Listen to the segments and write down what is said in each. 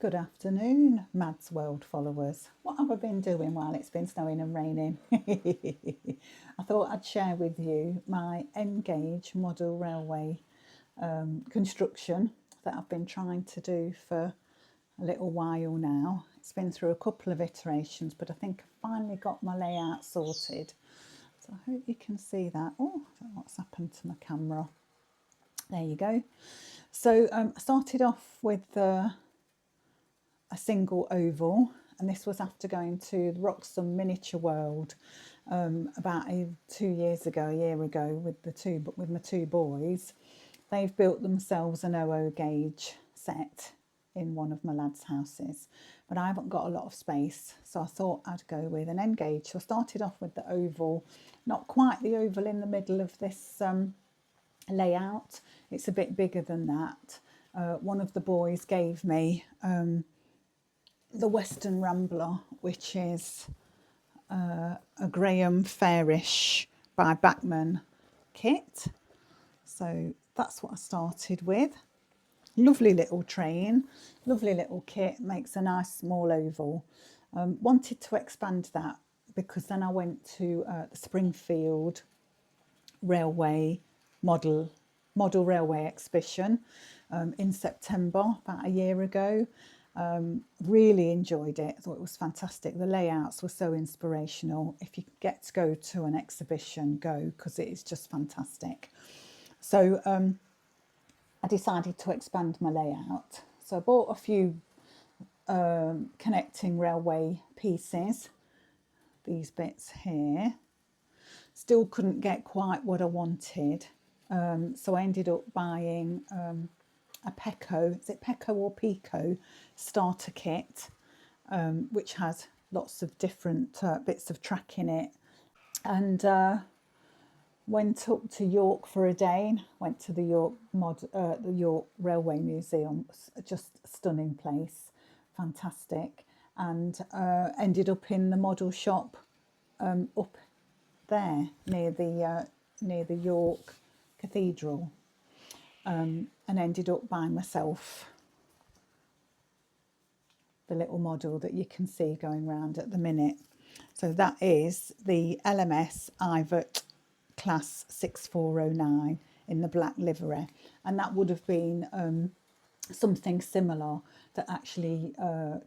Good afternoon, Mad's World followers. What have I been doing while it's been snowing and raining? I thought I'd share with you my Guage model railway construction that I've been trying to do for a little while now. It's been through a couple of iterations, but I think I finally got my layout sorted. So I hope you can see that. Oh, I don't know what's happened to my camera. There you go. So I started off with a single oval, and this was after going to the Roxham Miniature World about 2 years ago, a year ago, with my two boys. They've built themselves an OO gauge set in one of my lads' houses, but I haven't got a lot of space, so I thought I'd go with an N gauge. So I started off with the oval, not quite the oval in the middle of this layout. It's a bit bigger than that. One of the boys gave me the Western Rambler, which is a Graham Fairish by Bachman kit. So that's what I started with. Lovely little train, lovely little kit, makes a nice small oval. Wanted to expand that because then I went to the Springfield Railway model railway exhibition in September, about a year ago. Really enjoyed it. I thought it was fantastic. The layouts were so inspirational. If you get to go to an exhibition, go, because it is just fantastic. So I decided to expand my layout. So I bought a few connecting railway pieces, these bits here. Still couldn't get quite what I wanted. So I ended up buying a Pecco, is it Pecco or Pico starter kit, which has lots of different bits of track in it. And went up to York for a day, went to the York Railway Museum, just a stunning place, fantastic, and ended up in the model shop up there near the York Cathedral, and ended up buying myself the little model that you can see going round at the minute. So that is the LMS Ivat Class 6409 in the black livery, and that would have been something similar that actually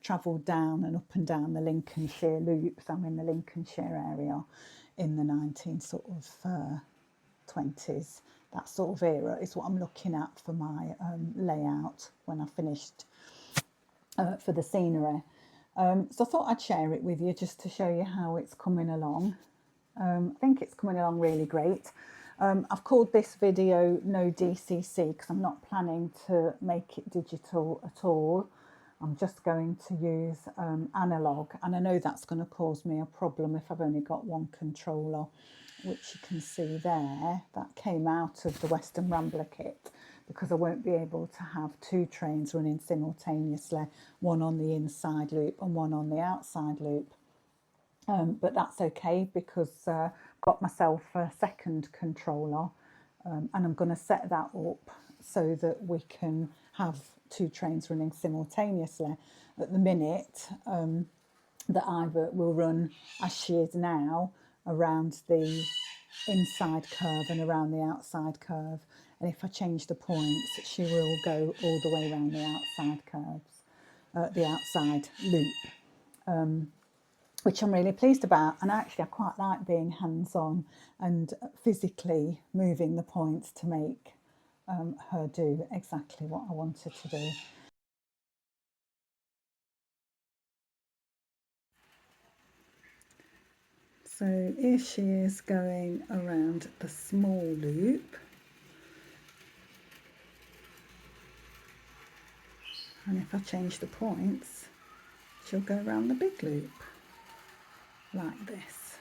travelled down and up and down the Lincolnshire loops. I'm in the Lincolnshire area in the 1920s. That sort of era is what I'm looking at for my layout when I finished for the scenery. So I thought I'd share it with you just to show you how it's coming along. I think it's coming along really great. I've called this video No DCC because I'm not planning to make it digital at all. I'm just going to use analog, and I know that's going to cause me a problem if I've only got one controller, which you can see there. That came out of the Western Rambler kit because I won't be able to have two trains running simultaneously, one on the inside loop and one on the outside loop. But that's okay because I've got myself a second controller, and I'm going to set that up so that we can have two trains running simultaneously. At the minute, the Ivor will run as she is now around the inside curve and around the outside curve, and if I change the points, she will go all the way around the outside curves, the outside loop. Which I'm really pleased about, and actually I quite like being hands-on and physically moving the points to make her do exactly what I wanted to do. So here she is going around the small loop, and if I change the points, she'll go around the big loop like this.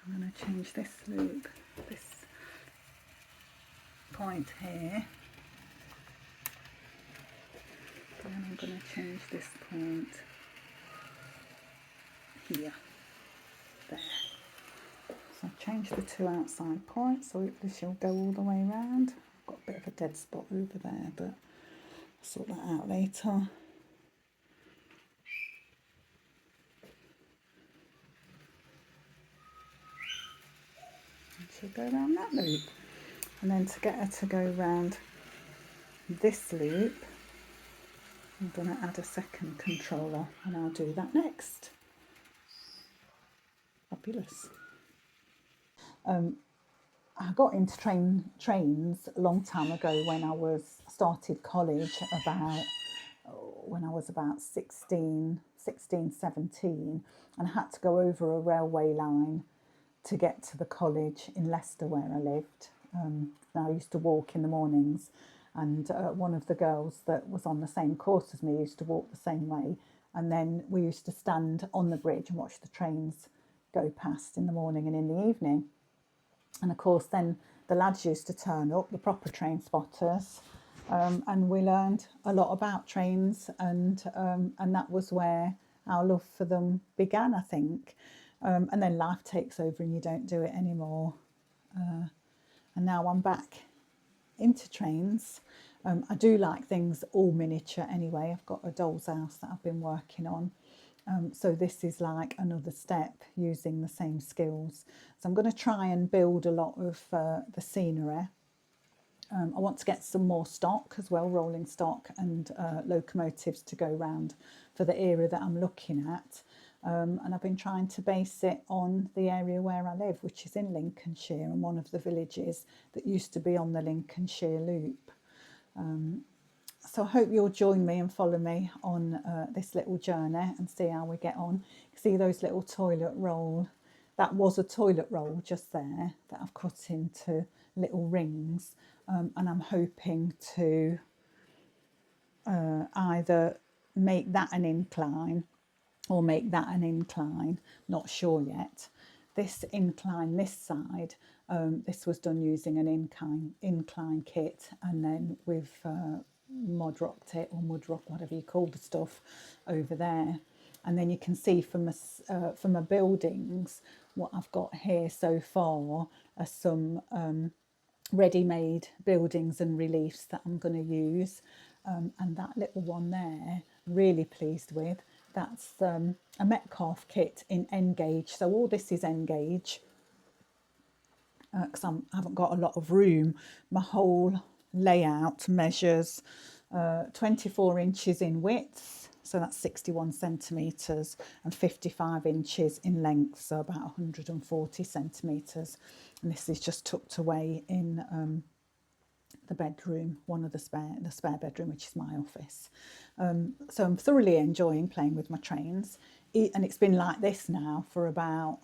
I'm going to change this loop, this point here, and I'm going to change this point here, there. So I've changed the two outside points, so hopefully she'll go all the way around. I've got a bit of a dead spot over there, but I'll sort that out later. She'll go around that loop. And then to get her to go round this loop, I'm going to add a second controller, and I'll do that next. Fabulous. I got into trains a long time ago when I started college, about when I was about 16, 17, and I had to go over a railway line to get to the college in Leicester where I lived. I used to walk in the mornings, and one of the girls that was on the same course as me used to walk the same way, and then we used to stand on the bridge and watch the trains go past in the morning and in the evening. And of course then the lads used to turn up, the proper train spotters, and we learned a lot about trains, and that was where our love for them began, I think. And then life takes over and you don't do it anymore. And now I'm back into trains. I do like things all miniature anyway. I've got a doll's house that I've been working on. So this is like another step using the same skills. So I'm going to try and build a lot of the scenery. I want to get some more stock as well, rolling stock and locomotives to go round for the area that I'm looking at. And I've been trying to base it on the area where I live, which is in Lincolnshire, and one of the villages that used to be on the Lincolnshire Loop. So I hope you'll join me and follow me on this little journey and see how we get on. See those little toilet roll? That was a toilet roll just there that I've cut into little rings, and I'm hoping to either make that an incline or make that an incline, not sure yet. This incline, this side, this was done using an incline kit, and then we've mod rocked it, or mud rock, whatever you call the stuff, over there. And then you can see from my buildings, what I've got here so far are some ready-made buildings and reliefs that I'm going to use. And that little one there, really pleased with. That's a Metcalf kit in N-gauge. So all this is N-gauge, because I haven't got a lot of room. My whole layout measures 24 inches in width, so that's 61 centimetres, and 55 inches in length, so about 140 centimetres. And this is just tucked away in the bedroom, one of the spare bedroom, which is my office. So I'm thoroughly enjoying playing with my trains, and it's been like this now for about,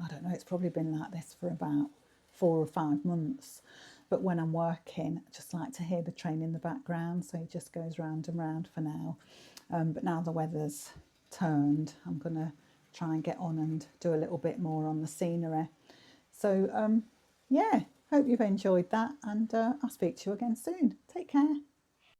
I don't know, it's probably been like this for about 4 or 5 months. But when I'm working, I just like to hear the train in the background, so it just goes round and round for now. But now the weather's turned, I'm going to try and get on and do a little bit more on the scenery. So yeah, hope you've enjoyed that, and I'll speak to you again soon. Take care.